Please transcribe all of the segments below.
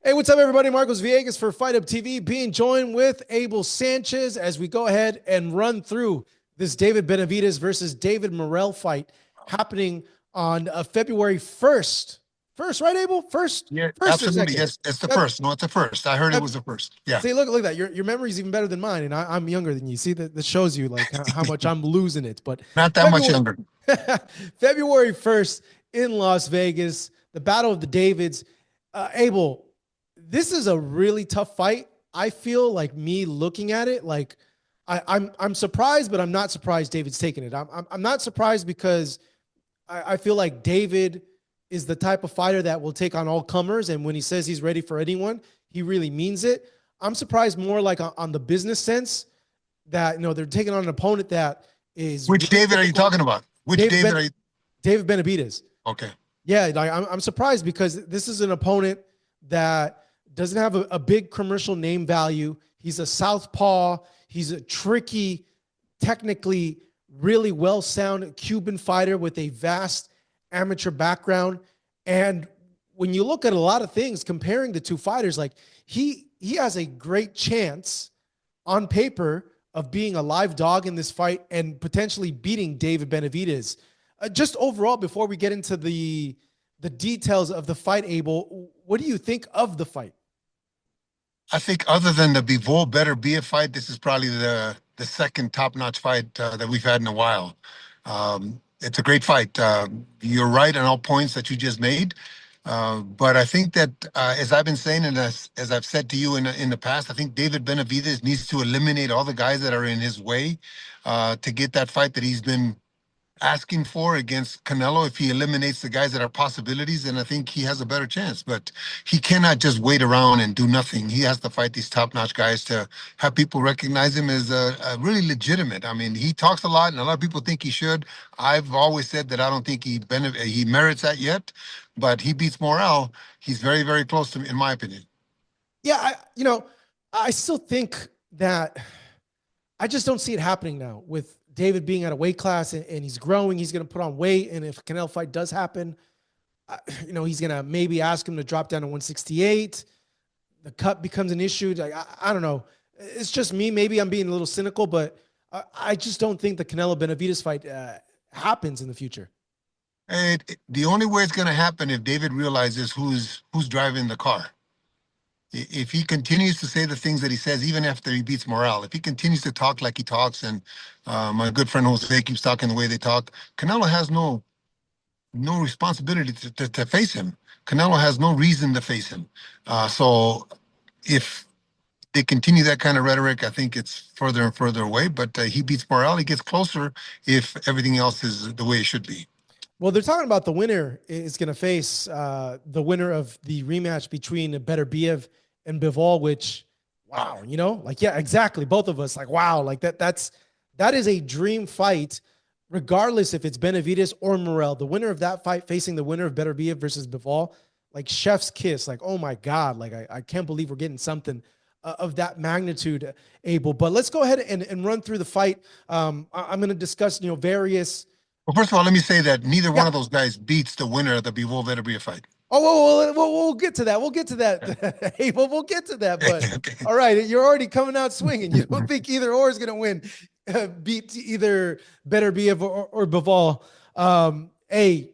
Hey, what's up, everybody? Marcos Villegas for Fight Up TV, being joined with Abel Sanchez as we go ahead and run through this David Benavidez versus David Morrell fight happening on February 1st. First, right, Abel? First, Yeah, first or absolutely. second? Yes, it's the Feb, first. No, it's the first. I heard it Feb, was the first. Yeah. See, look at that. Your memory is even better than mine, and I'm younger than you. See, that shows you like how much I'm losing it. But Not that much February younger. February 1st in Las Vegas, the Battle of the Davids. Abel, this is a really tough fight. I feel like me looking at it, like I'm surprised, but I'm not surprised David's taking it. I'm not surprised because I feel like David is the type of fighter that will take on all comers, and when he says he's ready for anyone, he really means it. I'm surprised more like on the business sense that they're taking on an opponent that is Which really David are you difficult. talking about? Which David David ben, are you? David Benavidez. Okay. Yeah, like I'm surprised because this is an opponent that doesn't have a big commercial name value. He's a southpaw. He's a tricky, technically really well-sound Cuban fighter with a vast amateur background. And when you look at a lot of things comparing the two fighters, like he has a great chance on paper of being a live dog in this fight and potentially beating David Benavidez. Just overall, before we get into the details of the fight, Abel, what do you think of the fight? I think other than the Bivol better be a fight, this is probably the second top-notch fight that we've had in a while. It's a great fight. You're right on all points that you just made. But I think that, as I've been saying, and as I've said to you in the past, I think David Benavidez needs to eliminate all the guys that are in his way to get that fight that he's been asking for against Canelo. If he eliminates the guys that are possibilities, then I think he has a better chance. But he cannot just wait around and do nothing. He has to fight these top-notch guys to have people recognize him as a really legitimate. I mean, he talks a lot, and a lot of people think he should. I've always said that I don't think he merits that yet, but he beats Morrell. He's very, very close to me, in my opinion. Yeah, I still think that I just don't see it happening now with David being at a weight class and he's growing. He's going to put on weight, and if a Canelo fight does happen, he's going to maybe ask him to drop down to 168. The cut becomes an issue. Like I don't know. It's just me. Maybe I'm being a little cynical, but I just don't think the Canelo Benavidez fight happens in the future. The only way it's going to happen if David realizes who's driving the car. If he continues to say the things that he says, even after he beats Morrell, if he continues to talk like he talks, and my good friend Jose keeps talking the way they talk, Canelo has no responsibility to face him. Canelo has no reason to face him. So if they continue that kind of rhetoric, I think it's further and further away. But he beats Morrell, he gets closer if everything else is the way it should be. Well, they're talking about the winner is going to face the winner of the rematch between Beterbiev and Bivol, which, wow, like, yeah, exactly. Both of us, like, wow, like that is a dream fight, regardless if it's Benavidez or Morrell. The winner of that fight facing the winner of Beterbiev versus Bivol, like chef's kiss, like, oh my God, like I can't believe we're getting something of that magnitude, Abel. But let's go ahead and run through the fight. I'm going to discuss, various. Well, first of all, let me say that neither one Yeah. of those guys beats the winner of the Bivol Veterbia fight. Oh, we'll get to that. We'll get to that. Hey, well, we'll get to that. But Okay. all right, you're already coming out swinging. You don't think either or is going to win, beat either Beterbiev or Bivol. Hey,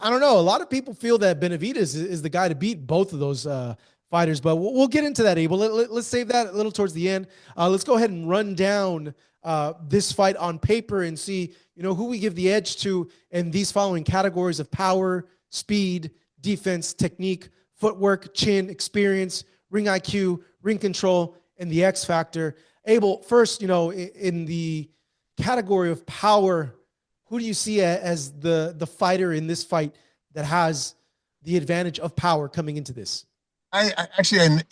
I don't know. A lot of people feel that Benavidez is the guy to beat both of those fighters, but we'll get into that, Abel. Let's save that a little towards the end. Let's go ahead and run down this fight on paper and see, who we give the edge to in these following categories of power, speed, defense, technique, footwork, chin, experience, ring IQ, ring control, and the X factor. Abel, first, in the category of power, who do you see as the fighter in this fight that has the advantage of power coming into this? I actually,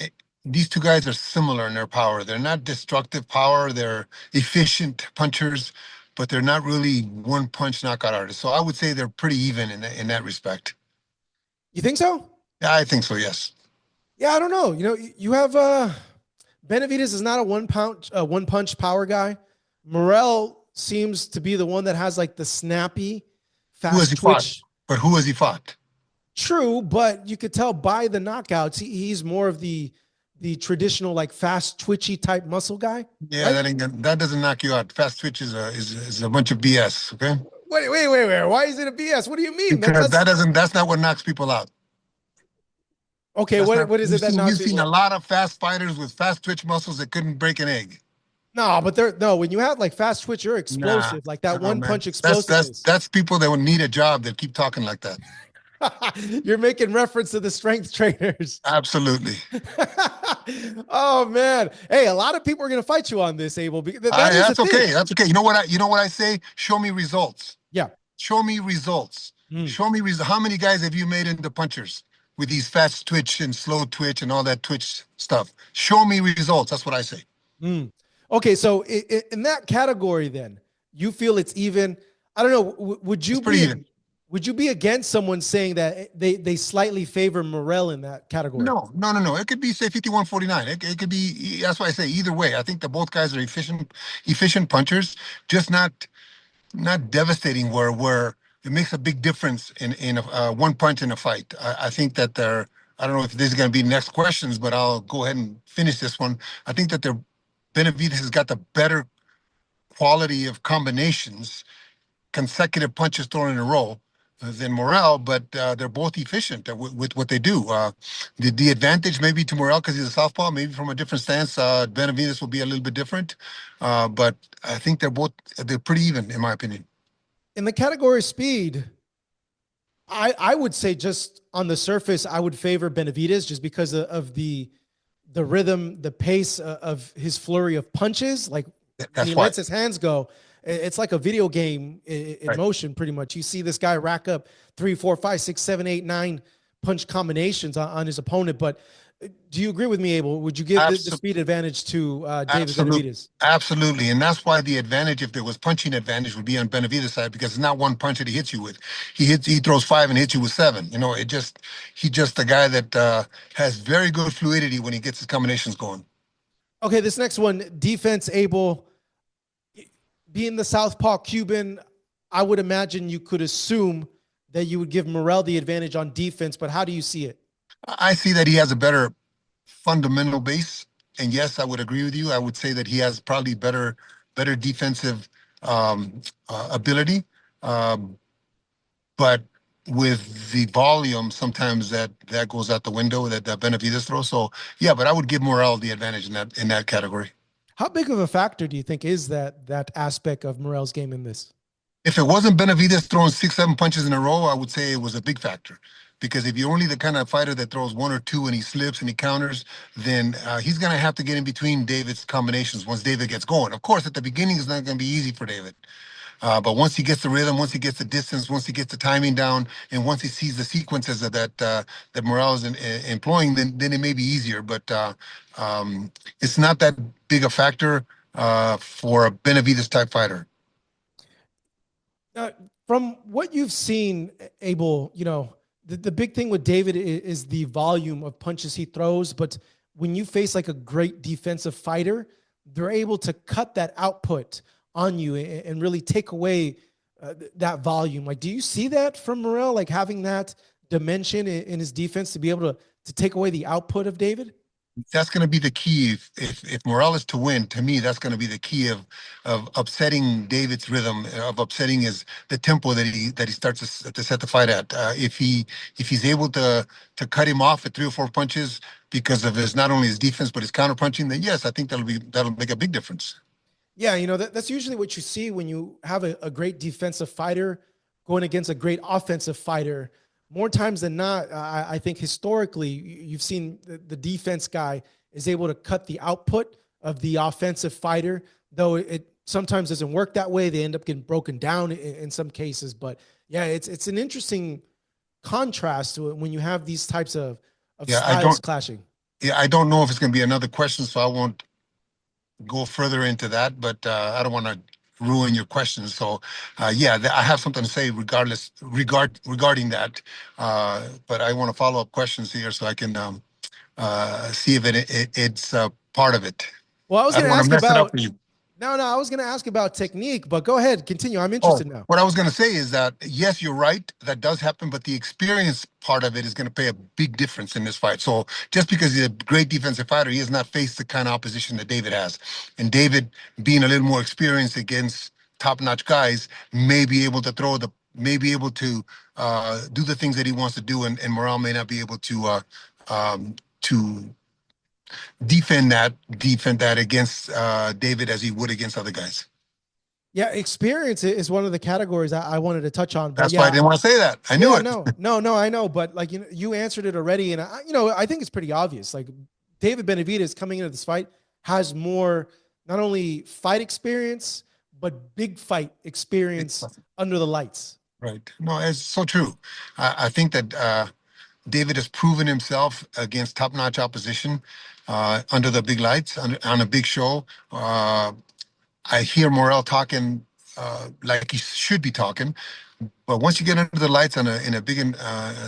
these two guys are similar in their power. They're not destructive power. They're efficient punchers, but they're not really one punch knockout artists. So I would say they're pretty even in that respect. You think so? Yeah, I think so. Yes. Yeah, I don't know. You have Benavidez is not a one punch power guy. Morrell seems to be the one that has like the snappy, Who has fast he fought? twitch. But who has he fought? True, but you could tell by the knockouts, he's more of the traditional like fast twitchy type muscle guy, Yeah, right? that doesn't knock you out. Fast twitch is a bunch of BS. Okay, Wait. Why is it a BS? What do you mean? because That's that's not what knocks people out. okay. That's not What is it that knocks you've seen people a out? lot of fast fighters with fast twitch muscles that couldn't break an egg. No, but they're no. When you have like fast twitch, you're Nah, explosive, like that no, one man. punch explosiveness. That's people that would need a job that keep talking like that. You're making reference to the strength trainers. Absolutely. Oh man, hey, a lot of people are going to fight you on this, Abel. That is the That's thing. okay. That's okay. You know what I say? Show me results. Yeah. Show me results. Mm, Show me how many guys have you made into punchers with these fast twitch and slow twitch and all that twitch stuff? Show me results. That's what I say. mm. Okay, so in that category, then you feel it's even. I don't know. Would It's you pretty be even. would you be against someone saying that they slightly favor Morrell in that category? No. It could be say 51-49. It could be. That's why I say either way. I think that both guys are efficient punchers, just not devastating where it makes a big difference in one punch in a fight. I think that they're. I don't know if this is going to be next questions, but I'll go ahead and finish this one. I think that they're Benavidez has got the better quality of combinations, consecutive punches thrown in a row than Morrell, but they're both efficient with what they do. The advantage maybe to Morrell because he's a southpaw, maybe from a different stance. Benavidez will be a little bit different, but I think they're pretty even in my opinion. In the category of speed, I would say just on the surface, I would favor Benavidez just because of the rhythm, the pace of his flurry of punches. Like when he That's why. lets his hands go, it's like a video game in Right. motion. Pretty much, you see this guy rack up 3, 4, 5, 6, 7, 8, 9 punch combinations on his opponent. But do you agree with me, Abel? Would you give the Absolutely. speed advantage to David Absolutely. Benavidez? Absolutely. And that's why the advantage, if there was punching advantage, would be on Benavidez' side because it's not one punch that he hits you with. He throws five and hits you with seven. He's just a guy that has very good fluidity when he gets his combinations going. Okay, this next one, defense, Abel. Being the Southpaw Cuban, I would imagine you could assume that you would give Morrell the advantage on defense, but how do you see it? I see that he has a better fundamental base. And yes, I would agree with you. I would say that he has probably better defensive ability. Um, but with the volume, sometimes that goes out the window that Benavidez throws. So yeah, but I would give Morrell the advantage in that category. How big of a factor do you think is that aspect of Morrell's game in this? If it wasn't Benavidez throwing 6, 7 punches in a row, I would say it was a big factor. Because if you're only the kind of fighter that throws one or two and he slips and he counters, then he's going to have to get in between David's combinations once David gets going. Of course, at the beginning, it's not going to be easy for David. But once he gets the rhythm, once he gets the distance, once he gets the timing down, and once he sees the sequences that Morrell is employing, then it may be easier. But it's not that big a factor for a Benavidez type fighter. Uh, from what you've seen, Abel, the big thing with David is the volume of punches he throws. But when you face like a great defensive fighter, they're able to cut that output on you and really take away that volume. Like, do you see that from Morrell, like having that dimension in his defense to be able to take away the output of David? That's going to be the key. If Morrell is to win, to me, that's going to be the key of upsetting David's rhythm, of upsetting the tempo that he starts to set the fight at. If he's able to cut him off at 3 or 4 punches because of his not only his defense but his counter punching, then yes, I think that'll make a big difference. Yeah, that's usually what you see when you have a great defensive fighter going against a great offensive fighter. More times than not, I think historically, you've seen the defense guy is able to cut the output of the offensive fighter, though it sometimes doesn't work that way. They end up getting broken down in some cases. But yeah, it's an interesting contrast to it when you have these types of Yeah, styles clashing. I don't know if it's going to be another question, so I won't go further into that, but I don't want to ruin your questions. So, yeah, I have something to say regarding that. But I want to follow up questions here so I can see if it's part of it. Well, I was I going don't to want to ask mess it up about for you. No, I was going to ask about technique, but go ahead, continue. I'm Oh, interested now. what I was going to say is that yes, you're right. That does happen, but the experience part of it is going to pay a big difference in this fight. So just because he's a great defensive fighter, he has not faced the kind of opposition that David has. And David, being a little more experienced against top-notch guys, may be able to may be able to do the things that he wants to do, and Morrell may not be able to defend that against David as he would against other guys. Yeah, experience is one of the categories I wanted to touch on, but That's why I yeah, didn't want to say that. I knew yeah, it. no, I know, but like you answered it already, and I think it's pretty obvious. Like David Benavidez coming into this fight has more not only fight experience but big fight experience under the lights. Right. No, it's so true. I think that David has proven himself against top-notch opposition under the big lights on a big show. I hear Morrell talking like he should be talking, but once you get under the lights in a big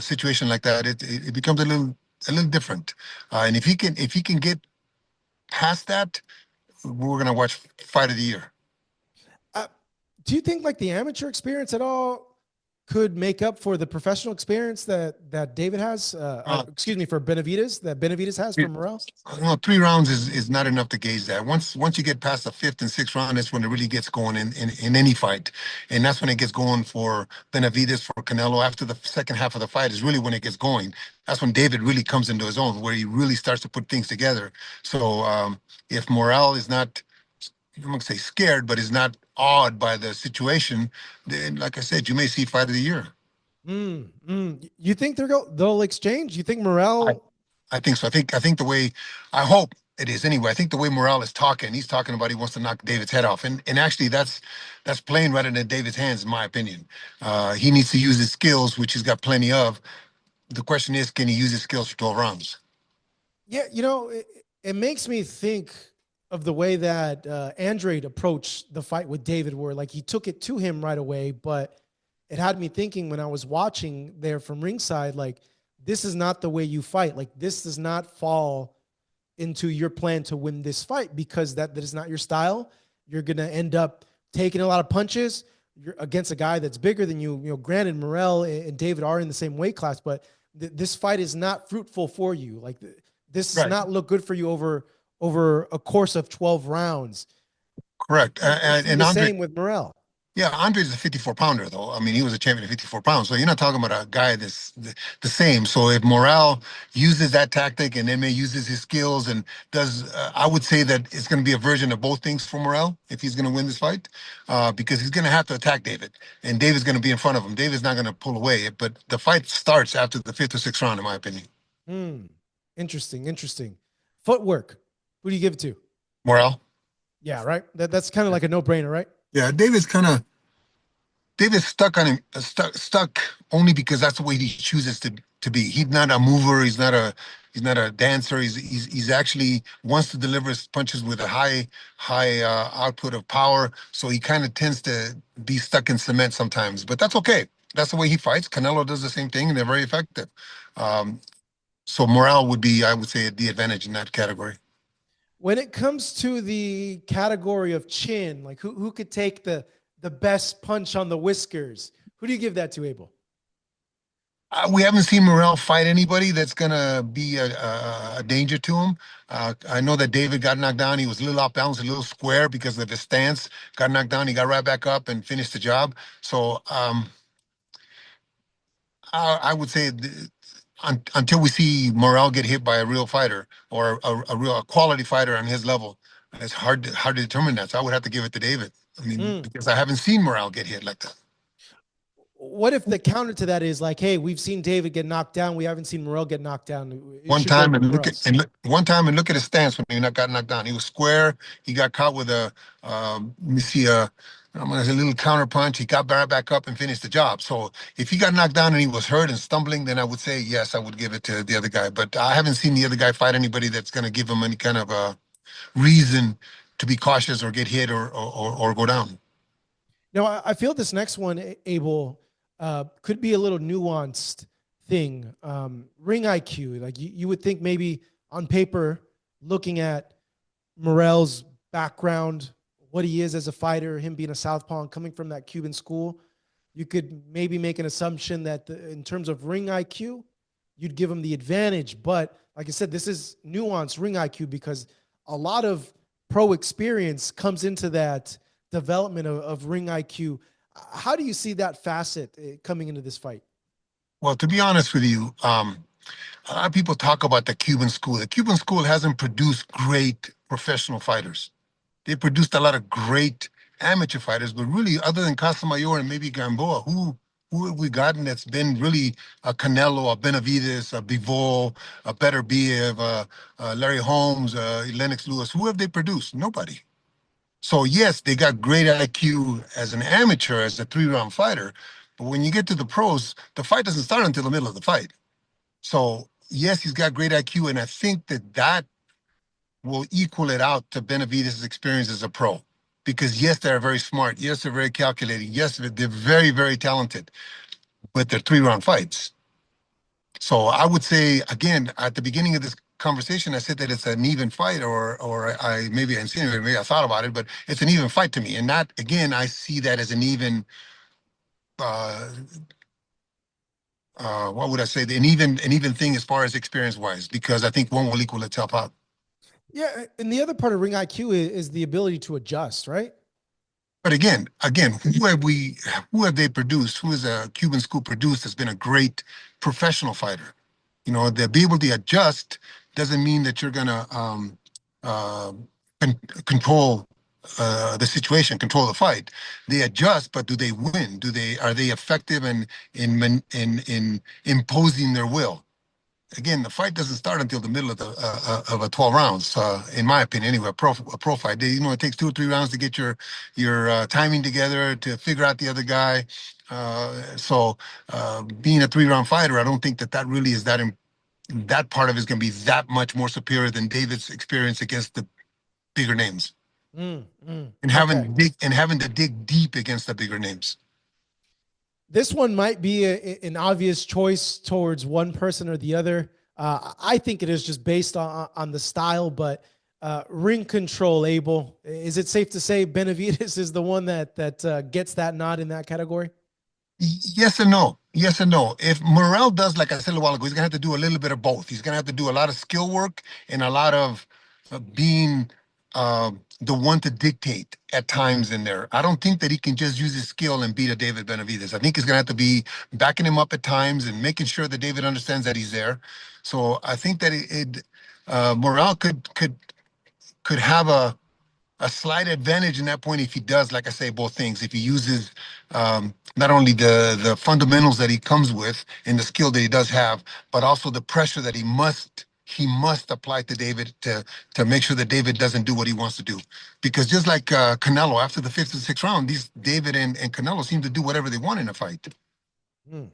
situation like that, it becomes a little different. And if he can get past that, we're gonna watch Fight of the Year. Uh, do you think like the amateur experience at all could make up for the professional experience that David has? Uh, Excuse me, for Benavidez that Benavidez has for Morrell. Well, 3 rounds is not enough to gauge that. Once you get past the fifth and sixth round, that's when it really gets going in any fight, and that's when it gets going for Benavidez, for Canelo. After the second half of the fight is really when it gets going. That's when David really comes into his own, where he really starts to put things together. So if Morrell is not, I'm gonna say scared, but is not awed by the situation, then like I said, you may see Fight of the Year. You think they'll exchange? You think I, Morrell? I think so. I think the way, I hope it is anyway. I think the way Morrell is talking, he's talking about he wants to knock David's head off, and actually that's playing right into David's hands, in my opinion. He needs to use his skills, which he's got plenty of. The question is, can he use his skills for 12 rounds? Yeah, it makes me think of the way that Andrade approached the fight with David, where like he took it to him right away, but it had me thinking when I was watching there from ringside, like this is not the way you fight. Like this does not fall into your plan to win this fight because that is not your style. You're gonna end up taking a lot of punches. You're against a guy that's bigger than you. Granted, Morrell and David are in the same weight class, but this fight is not fruitful for you. Like this does Right. not look good for you over a course of 12 rounds. Correct. I see And the Andre, same with Morrell. yeah, Andre's a 54 pounder, though. I mean, he was a champion at 54 pounds. So you're not talking about a guy that's the same. So if Morrell uses that tactic and then may uses his skills and does, I would say that it's going to be a version of both things for Morrell if he's going to win this fight, because he's going to have to attack David, and David's going to be in front of him. David's not going to pull away. But the fight starts after the fifth or sixth round, in my opinion. Hmm. Interesting. Footwork. Who do you give it to? Morrell. Yeah, right. That's kind of like a no-brainer, right? Yeah, David's stuck on him, stuck only because that's the way he chooses to be. He's not a mover. He's not a dancer. He's actually wants to deliver his punches with a high output of power. So he kind of tends to be stuck in cement sometimes. But that's okay. That's the way he fights. Canelo does the same thing, and they're very effective. Um, so Morale would be, I would say, the advantage in that category. When it comes to the category of chin, like who could take the best punch on the whiskers? Who do you give that to, Abel? We haven't seen Morrell fight anybody that's gonna be a danger to him. I know that David got knocked down. He was a little off balance, a little square because of his stance. Got knocked down. He got right back up and finished the job. So I would say until we see Morrell get hit by a real fighter or a real quality fighter on his level, it's hard to determine that. So I would have to give it to David. I mean, Mm. because I haven't seen Morrell get hit like that. What if the counter to that is like, hey, we've seen David get knocked down. We haven't seen Morrell get knocked down. It One should go time and for us. one time and look at his stance when he not got knocked down. He was square. He got caught with let me see, I'm gonna say a little counter punch. He got back up and finished the job. So if he got knocked down and he was hurt and stumbling, then I would say yes, I would give it to the other guy. But I haven't seen the other guy fight anybody that's gonna give him any kind of reason to be cautious or get hit or go down. Now, I feel this next one, Abel, could be a little nuanced thing. Ring IQ, like you would think maybe on paper, looking at Morrell's background, what he is as a fighter, him being a southpaw and coming from that Cuban school, you could maybe make an assumption that in terms of ring IQ, you'd give him the advantage. But like I said, this is nuanced ring IQ because a lot of pro experience comes into that development of ring IQ. How do you see that facet coming into this fight? Well, to be honest with you, a lot of people talk about the Cuban school. The Cuban school hasn't produced great professional fighters. They produced a lot of great amateur fighters, but really, other than Casamayor and maybe Gamboa, who have we gotten that's been really a Canelo, a Benavidez, a Bivol, a Better Biev, Larry Holmes, Lennox Lewis? Who have they produced? Nobody. So yes, they got great IQ as an amateur, as a three-round fighter, but when you get to the pros, the fight doesn't start until the middle of the fight. So yes, he's got great IQ, and I think that will equal it out to Benavidez' experience as a pro. Because yes, they're very smart. Yes, they're very calculating. Yes, they're very, very talented, but they're three-round fights. So I would say again at the beginning of this conversation, I said that it's an even fight, or I maybe I insinuated, maybe I thought about it, but it's an even fight to me. And that again, I see that as an even uh, what would I say? An even thing as far as experience wise, because I think one will equal itself out. Yeah, and the other part of ring IQ is the ability to adjust, right? But again, who have they produced? Who has a Cuban school produced that's been a great professional fighter? You know, they'll be able to adjust doesn't mean that you're gonna uh, control the situation, control the fight. They adjust, but do they win? Are they effective in imposing their will? Again, the fight doesn't start until the middle of a 12 rounds, in my opinion. Anyway, a pro fight, it takes 2 or 3 rounds to get your timing together to figure out the other guy. So, being a 3-round fighter, I don't think that really is that part of it is going to be that much more superior than David's experience against the bigger names and Okay. having to dig deep against the bigger names. This one might be an obvious choice towards one person or the other. I think it is just based on the style, but ring control, Abel. Is it safe to say Benavidez is the one that gets that nod in that category? Yes and no. Yes and no. If Morrell does, like I said a while ago, he's gonna have to do a little bit of both. He's gonna have to do a lot of skill work and a lot of being the one to dictate at times in there. I don't think that he can just use his skill and beat a David Benavidez. I think he's gonna have to be backing him up at times and making sure that David understands that he's there. So I think that Morrell could have a slight advantage in that point if he does, like I say, both things. If he uses not only the fundamentals that he comes with and the skill that he does have, but also the pressure that he must apply to David to make sure that David doesn't do what he wants to do. Because just like Canelo, after the fifth and sixth round, these David and Canelo seem to do whatever they want in a fight. Hmm.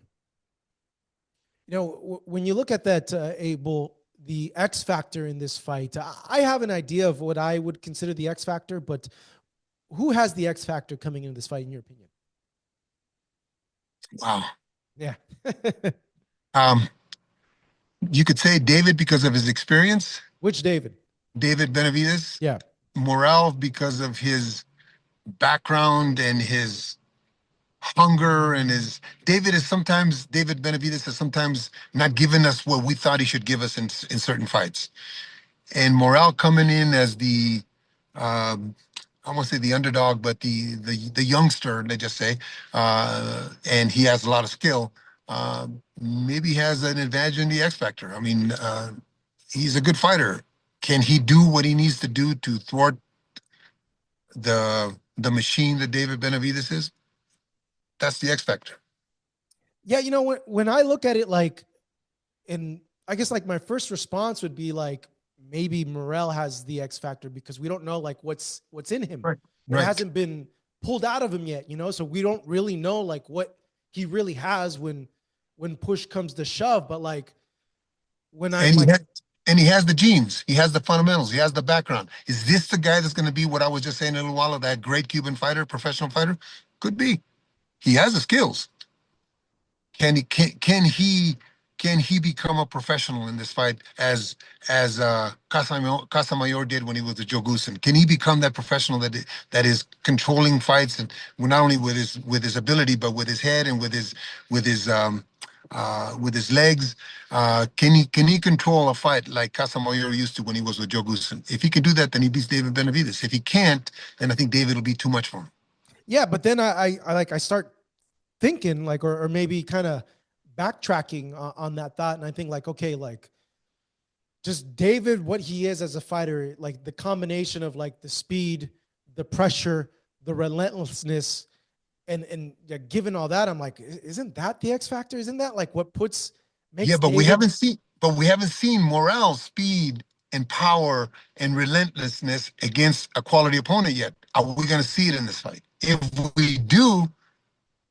When you look at that, Abel, the X factor in this fight, I have an idea of what I would consider the X factor, but who has the X factor coming into this fight, in your opinion? Wow. Yeah. Um, you could say David because of his experience, Which David? David Benavidez, Yeah. Morrell because of his background and his hunger and his David Benavidez has sometimes not given us what we thought he should give us in certain fights. And Morrell coming in as the um, I won't say the underdog, but the youngster, let's just say, and he has a lot of skill. Maybe has an advantage in the X factor. I mean, he's a good fighter. Can he do what he needs to do to thwart the machine that David Benavidez is? That's the X factor. Yeah. When I look at it, like, and I guess like my first response would be like, maybe Morrell has the X factor because we don't know like what's in him. Right. It Right. hasn't been pulled out of him yet, so we don't really know like what he really has when push comes to shove. But like when I'm And he like, has, and he has the genes. He has the fundamentals. He has the background. Is this the guy that's going to be what I was just saying a little while ago, that great Cuban fighter, professional fighter? Could be. He has the skills. Can he can he become a professional in this fight as Casamayor did when he was with Joe Goosen? Can he become that professional that is controlling fights and not only with his ability but with his head and with his with his legs? Can he control a fight like Casamayor used to when he was with Joe Goosen? If he can do that, then he beats David Benavidez. If he can't, then I think David will be too much for him. Yeah, but then I start thinking like, or maybe kind of backtracking on that thought, and I think like, okay, like just David, what he is as a fighter, like the combination of like the speed, the pressure, the relentlessness, and yeah, given all that, I'm like, isn't that the X factor? Isn't that like what puts Yeah, makes David? but we haven't seen Morrell's speed and power and relentlessness against a quality opponent yet. Are we going to see it in this fight? If we do,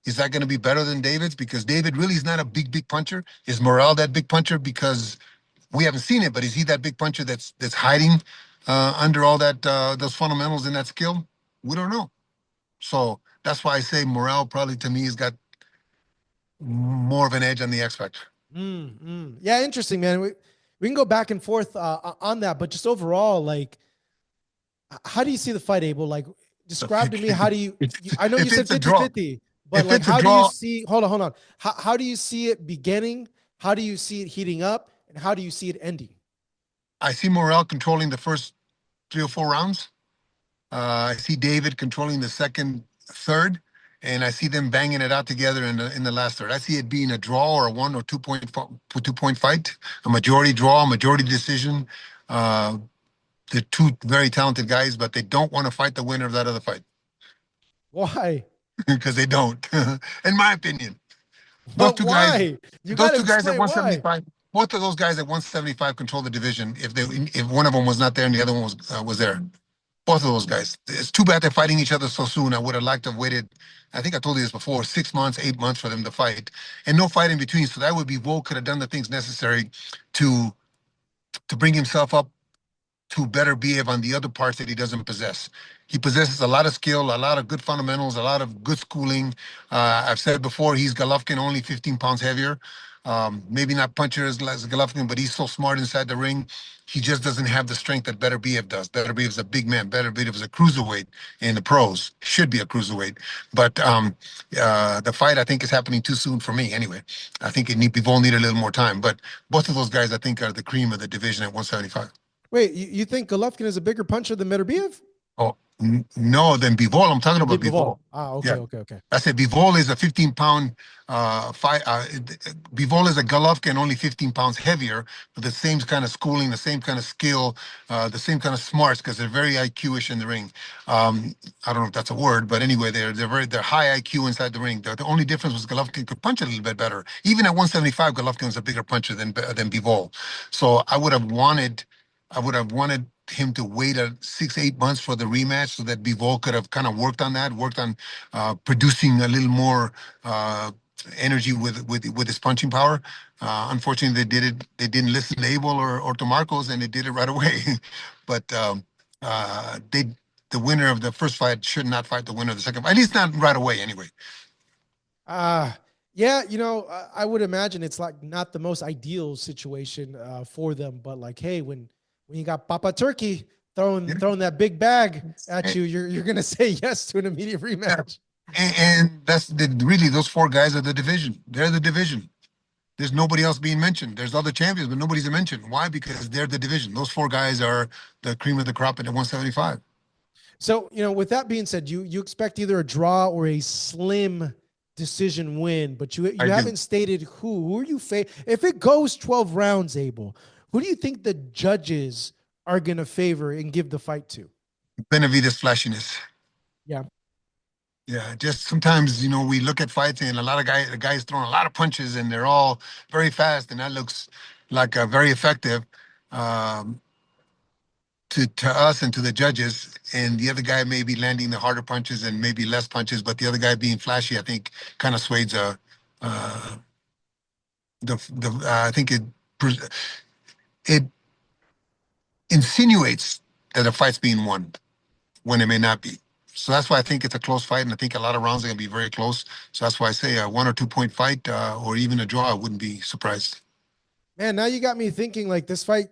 is that going to be better than David's? Because David really is not a big puncher. Is Morrell that big puncher? Because we haven't seen it, but is he that big puncher that's hiding under all that those fundamentals and that skill? We don't know. So that's why I say Morrell probably to me has got more of an edge on the X factor. Yeah, interesting, man. We can go back and forth on that, but just overall, like, how do you see the fight, Abel? Like, describe to me how do you, I know you If said it's a 50 draw, 50, but if like, it's a how do you draw, see, hold on. How do you see it beginning? How do you see it heating up? And how do you see it ending? I see Morrell controlling the first 3 or 4 rounds. I see David controlling the second, third, and I see them banging it out together in the last third. I see it being a draw or a 1 or 2 point fight, a majority draw, a majority decision. Uh, they're two very talented guys, but they don't want to fight the winner of that other fight Why? because they don't, in my opinion. Those But two guys, why? You got those to two guys at explain why. 175, both of those guys at 175 control the division. If one of them was not there and the other one was there, both of those guys. It's too bad they're fighting each other so soon. I would have liked to have waited. I think I told you this before: 6 months, 8 months for them to fight, and no fight in between. So that would be Volk could have done the things necessary to bring himself up to better behave on the other parts that he doesn't possess. He possesses a lot of skill, a lot of good fundamentals, a lot of good schooling. I've said before, he's Golovkin, only 15 pounds heavier. Maybe not puncher as Golovkin, but he's so smart inside the ring. He just doesn't have the strength that Better BF does. Better BF is a big man. Better BF is a cruiserweight in the pros. Should be a cruiserweight. But the fight, I think, is happening too soon for me anyway. I think Bivol need a little more time. But both of those guys, I think, are the cream of the division at 175. Wait, you think Golovkin is a bigger puncher than Meterbiev? Oh, no, then Bivol. I'm talking about Bivol. Bivol. Ah, okay, Yeah. okay. I said Bivol is a 15-pound fight. Bivol is a Golovkin, only 15 pounds heavier, but the same kind of schooling, the same kind of skill, the same kind of smarts, because they're very IQ-ish in the ring. I don't know if that's a word, but anyway, they're high IQ inside the ring. The only difference was Golovkin could punch a little bit better. Even at 175, Golovkin was a bigger puncher than Bivol. So I would have wanted him to wait 6, 8 months for the rematch so that Bivol could have kind of worked on producing a little more energy with his punching power. Unfortunately, they didn't listen to Abel or to Marcos, and they did it right away. But they the winner of the first fight should not fight the winner of the second fight, at least not right away anyway. Yeah, I would imagine it's like not the most ideal situation for them, but like, hey, when you got Papa Turkey Yeah. throwing that big bag at And, you, you're gonna say yes to an immediate yeah. rematch. And really those four guys are the division. They're the division. There's nobody else being mentioned. There's other champions, but nobody's mentioned. Why? Because they're the division. Those four guys are the cream of the crop at 175. So, with that being said, you expect either a draw or a slim decision win, but you I do. haven't stated who are you if it goes 12 rounds, Abel, who do you think the judges are gonna favor and give the fight to? Benavidez flashiness. Yeah. Yeah, just sometimes we look at fights and the guys throwing a lot of punches and they're all very fast and that looks like very effective um, to us and to the judges. And the other guy may be landing the harder punches and maybe less punches, but the other guy being flashy, I think, kind of sways uh, I think it insinuates that a fight's being won when it may not be. So that's why I think it's a close fight, and I think a lot of rounds are going to be very close. So that's why I say a 1 or 2 point fight, or even a draw. I wouldn't be surprised. Man, now you got me thinking like this fight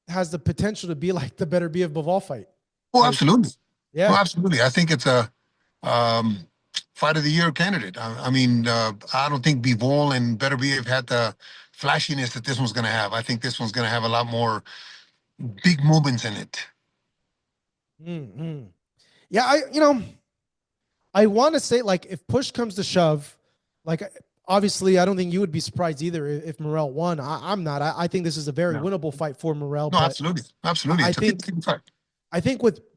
has the potential to be like the better BF Bivol fight. Oh, Like, absolutely. Oh, yeah. absolutely. I think it's a um, fight of the year candidate. I mean, I don't think Bivol and Better Be have had the flashiness that this one's going to have. I think this one's going to have a lot more big moments in it. Mm-hmm. Yeah, I want to say like if push comes to shove, like obviously I don't think you would be surprised either if Morrell won. I'm not. I think this is a very No, winnable fight for Morrell, no, but absolutely, absolutely. I It's a think big fight.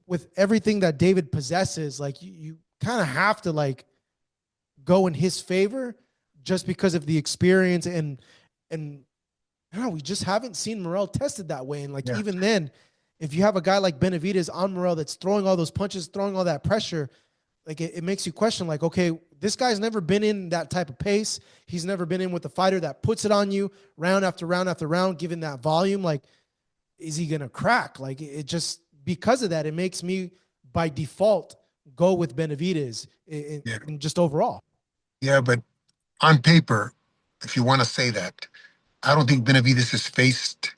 with everything that David possesses, like you kind of have to like go in his favor just because of the experience and I don't know, we just haven't seen Morrell tested that way. And like Yeah, even then, if you have a guy like Benavidez on Morrell that's throwing all those punches, throwing all that pressure, like it makes you question, like, okay, this guy's never been in that type of pace. He's never been in with a fighter that puts it on you round after round after round, given that volume. Like, is he gonna crack? Like it just because of that, it makes me by default go with Benavidez yeah, in just overall. yeah. But on paper, if you want to say that, I don't think Benavidez has faced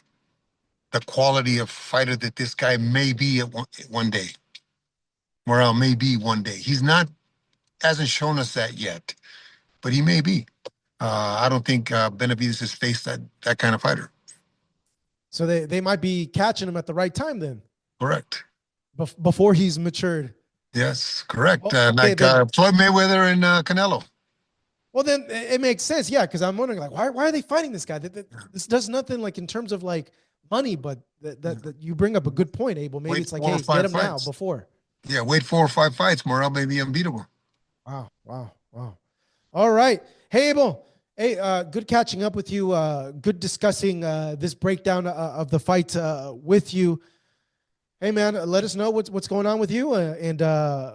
the quality of fighter that this guy may be at one day. Morrell may be one day. He's not hasn't shown us that yet, but he may be. I don't think Benavidez has faced that kind of fighter. So they might be catching him at the right time then, Correct. before he's matured. Yes, correct. Okay, Like then. Floyd Mayweather and Canelo. Well, then it makes sense, yeah. Because I'm wondering, like, why are they fighting this guy? This does nothing, like in terms of like money, but that you bring up a good point, Abel. Maybe Wait it's like, 4 or 5 get him now fights. before. Yeah, wait 4 or 5 fights. Morrell may be unbeatable. Wow, wow, wow. All right, hey Abel. Hey, good catching up with you. Good discussing this breakdown of the fight with you. Hey man, let us know what's going on with you and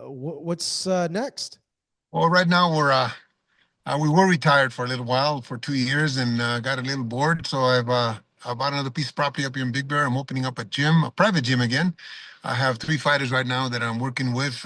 what's next. Well, right now we were retired for a little while, for 2 years, and got a little bored. So I bought another piece of property up here in Big Bear. I'm opening up a gym, a private gym again. I have 3 fighters right now that I'm working with.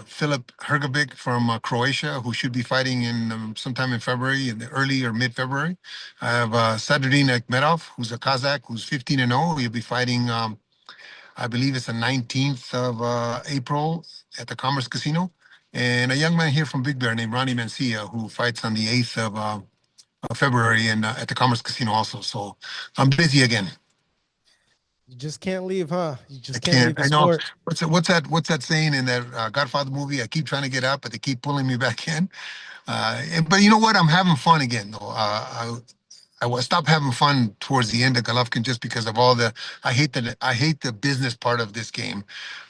Filip Hrgovic from Croatia, who should be fighting in sometime in February, in the early or mid-February. I have Sadruddin Akhmedov, who's a Kazakh, who's 15-0. He'll be fighting, I believe it's the 19th of April at the Commerce Casino. And a young man here from Big Bear named Ronnie Mencia, who fights on the 8th of February and at the Commerce Casino also. So I'm busy again. You just can't leave, huh? You I just can't leave can't. the I know. sport. What's that saying in that Godfather movie? I keep trying to get out, but they keep pulling me back in. But you know what? I'm having fun again, though. I will stop having fun towards the end of Golovkin just because of all the. I hate the business part of this game.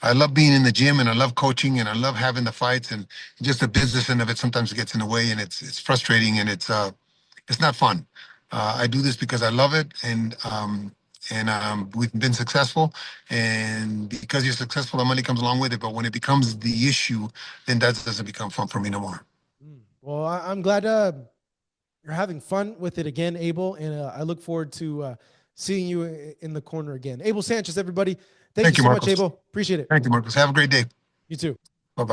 I love being in the gym and I love coaching and I love having the fights and just the business end of it sometimes gets in the way and it's frustrating and it's not fun. I do this because I love it and we've been successful and because you're successful, the money comes along with it. But when it becomes the issue, then that doesn't become fun for me no more. Well, I'm glad you're having fun with it again, Abel, and I look forward to seeing you in the corner again. Abel Sanchez, everybody. Thank you Thank you, so much, Marcos. Abel. Appreciate it. Thank you, Marcos. Have a great day. You too.